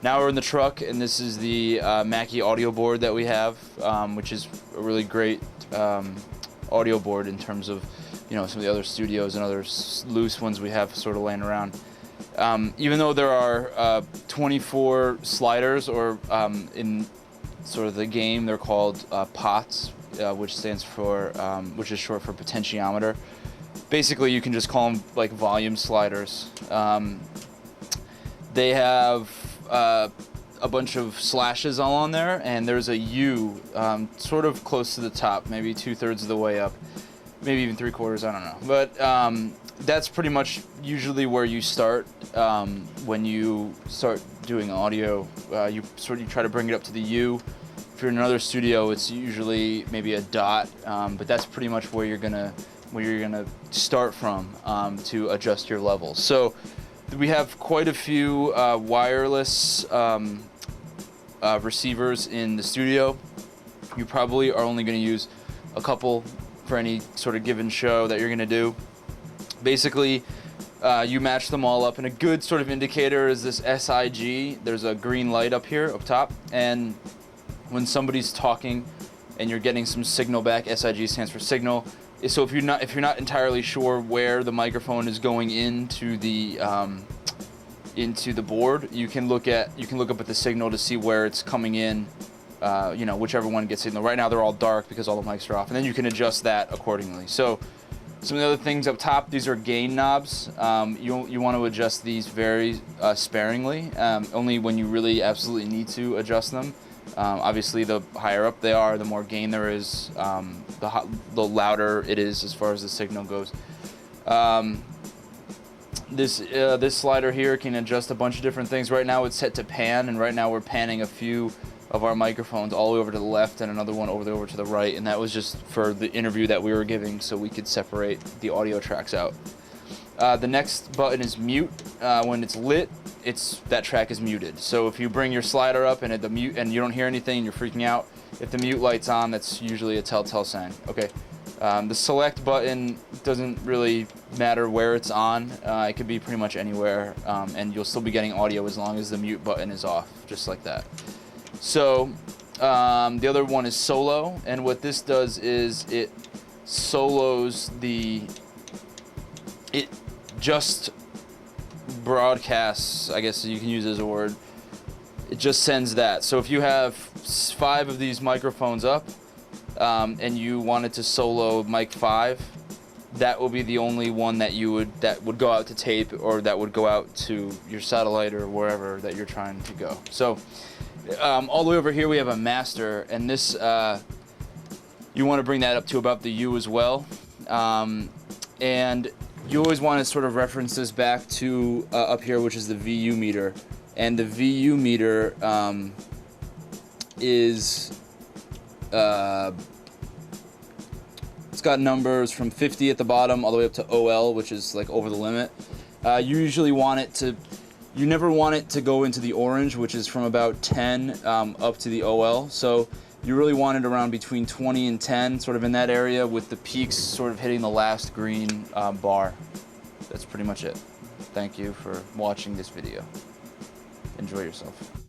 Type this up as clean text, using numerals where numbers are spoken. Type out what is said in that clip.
Now we're in the truck, and this is the Mackie audio board that we have, which is a really great audio board in terms of, you know, some of the other studios and other loose ones we have sort of laying around. Even though there are 24 sliders, or in sort of the game they're called pots, which stands for, which is short for potentiometer. Basically, you can just call them like volume sliders. They have a bunch of slashes all on there, and there's a U sort of close to the top, maybe 2/3 of the way up, maybe even 3/4, I don't know. But that's pretty much usually where you start when you start doing audio. You try to bring it up to the U. If you're in another studio, it's usually maybe a dot, but that's pretty much where you're gonna start from to adjust your levels. So we have quite a few wireless receivers in the studio. You probably are only going to use a couple for any sort of given show that you're going to do. Basically, you match them all up, and a good sort of indicator is this SIG. There's a green light up here, up top, and when somebody's talking and you're getting some signal back, SIG stands for signal. So if you're not entirely sure where the microphone is going into the board, you can look up at the signal to see where it's coming in. You know, whichever one gets signal. Right now they're all dark because all the mics are off, and then you can adjust that accordingly. So some of the other things up top, these are gain knobs. You want to adjust these very sparingly, only when you really absolutely need to adjust them. Obviously, the higher up they are, the more gain there is, the louder it is as far as the signal goes. This slider here can adjust a bunch of different things. Right now it's set to pan, and right now we're panning a few of our microphones all the way over to the left and another one over to the right, and that was just for the interview that we were giving so we could separate the audio tracks out. The next button is mute. When it's lit, that track is muted. So if you bring your slider up and the mute and you don't hear anything, you're freaking out. If the mute light's on, that's usually a telltale sign. Okay. The select button doesn't really matter where it's on. It could be pretty much anywhere, and you'll still be getting audio as long as the mute button is off, just like that. So the other one is solo, and what this does is it solos it just broadcasts, I guess you can use as a word. It just sends that. So if you have 5 of these microphones up, and you wanted to solo mic 5, that will be the only one that would go out to tape, or that would go out to your satellite or wherever that you're trying to go. So all the way over here we have a master, and this you want to bring that up to about the U as well, and you always want to sort of reference this back to up here, which is the VU meter, and the VU meter is it's got numbers from 50 at the bottom all the way up to OL, which is like over the limit. You never want it to go into the orange, which is from about 10 up to the OL. So you really want it around between 20 and 10, sort of in that area, with the peaks sort of hitting the last green bar. That's pretty much it. Thank you for watching this video. Enjoy yourself.